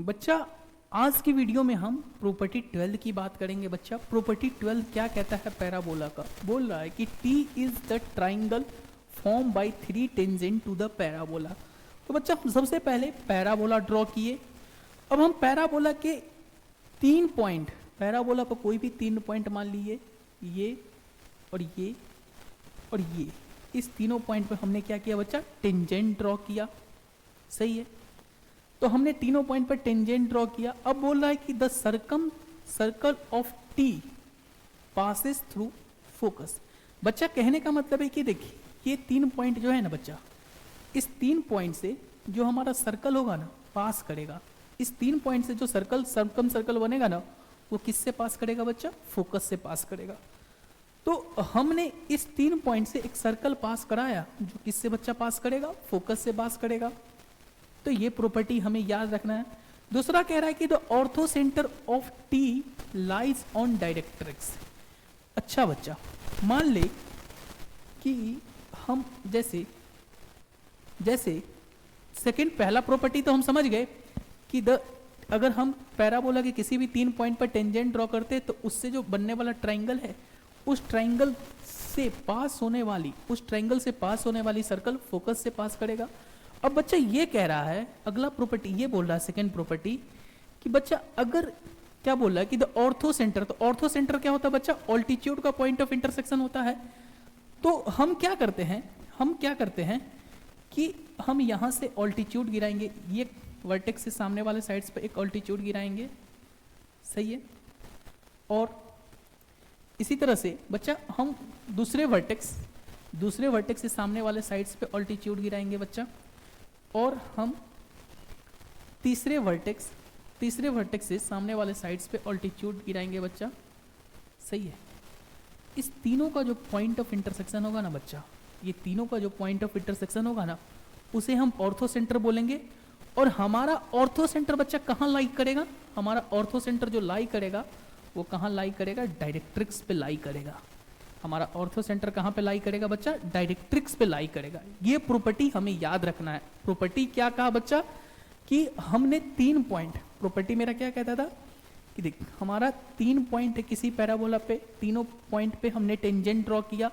बच्चा आज की वीडियो में हम प्रॉपर्टी 12 की बात करेंगे। बच्चा प्रॉपर्टी 12 क्या कहता है पैराबोला का? बोल रहा है कि T is the triangle form by 3 tangent to the parabola. तो बच्चा हम सबसे पहले पैराबोला ड्रॉ किए। अब हम पैराबोला के 3 पॉइंट, पैराबोला पर कोई भी 3 पॉइंट मान लिए, ये और ये और ये, इस तीनों पॉइंट पे हमने क्या किया बच्चा? टेंजेंट ड्रॉ किया। सही है, तो हमने तीनों पॉइंट पर टेंजेंट ड्रॉ किया। अब बोल रहा है कि the circle of T passes through focus. बच्चा कहने का मतलब है कि देखिए ये 3 पॉइंट जो है ना बच्चा, इस 3 पॉइंट से जो हमारा सर्कल होगा ना पास करेगा। इस 3 पॉइंट से जो सर्कल बनेगा ना वो किससे पास करेगा बच्चा? फोकस से पास करेगा। तो हमने इस 3 पॉइंट से एक सर्कल पास कराया जो किससे बच्चा पास करेगा? फोकस से पास करेगा। तो ये प्रॉपर्टी हमें याद रखना है। दूसरा कह रहा है कि the ortho centre of T lies on directrix. अच्छा बच्चा, मान ले कि हम जैसे सेकंड पहला प्रॉपर्टी तो हम समझ गए कि अगर हम पैराबोला के किसी भी 3 पॉइंट पर टेंजेंट ड्रॉ करते हैं तो उससे जो बनने वाला ट्राइंगल है उस ट्राइंगल से पास होने वाली सर्कल फोकस से पास करेगा। अब बच्चा ये कह रहा है, अगला प्रॉपर्टी ये बोल रहा है सेकंड प्रॉपर्टी कि बच्चा अगर क्या बोल रहा है कि द ऑर्थो सेंटर, तो ऑर्थो सेंटर क्या होता है बच्चा? ऑल्टीट्यूड का पॉइंट ऑफ इंटरसेक्शन होता है। तो हम क्या करते हैं कि हम यहां से ऑल्टीट्यूड गिराएंगे, ये वर्टेक्स से सामने वाले साइड्स पे एक ऑल्टीट्यूड गिराएंगे। सही है, और इसी तरह से बच्चा हम दूसरे वर्टेक्स से सामने वाले साइड्स पे ऑल्टीट्यूड गिराएंगे बच्चा, और हम तीसरे वर्टेक्स से सामने वाले साइड्स पे ऑल्टीट्यूड गिराएंगे बच्चा। सही है, इस तीनों का जो पॉइंट ऑफ इंटरसेक्शन होगा ना बच्चा, ये तीनों का जो पॉइंट ऑफ इंटरसेक्शन होगा ना उसे हम ऑर्थो सेंटर बोलेंगे। और हमारा ऑर्थो सेंटर बच्चा कहाँ लाई करेगा? हमारा ऑर्थो सेंटर जो लाई करेगा वो कहाँ लाई करेगा? डायरेक्ट्रिक्स पे लाई करेगा। हमारा ऑर्थो सेंटर कहाँ पे लाई करेगा बच्चा? डायरेक्ट्रिक्स पे लाई करेगा। ये प्रॉपर्टी हमें याद रखना है। प्रॉपर्टी क्या कहा बच्चा? कि हमने 3 पॉइंट, प्रॉपर्टी मेरा क्या कहता था कि देख हमारा 3 पॉइंट है किसी पैराबोला पे, तीनों पॉइंट पे हमने टेंजेंट ड्रॉ किया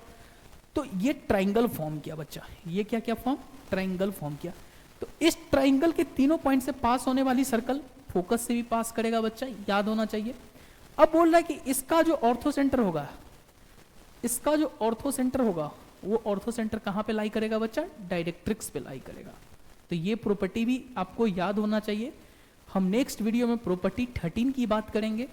तो ये ट्राइंगल फॉर्म किया बच्चा। ये क्या फॉर्म? ट्राइंगल फॉर्म किया। तो इस ट्राइंगल के तीनों पॉइंट से पास होने वाली सर्कल फोकस से भी पास करेगा बच्चा, याद होना चाहिए। अब बोल रहा है कि इसका जो ऑर्थो सेंटर होगा वो ऑर्थो सेंटर कहाँ पे लाई करेगा बच्चा? डायरेक्ट्रिक्स पे लाई करेगा। तो ये प्रॉपर्टी भी आपको याद होना चाहिए। हम नेक्स्ट वीडियो में प्रॉपर्टी 13 की बात करेंगे।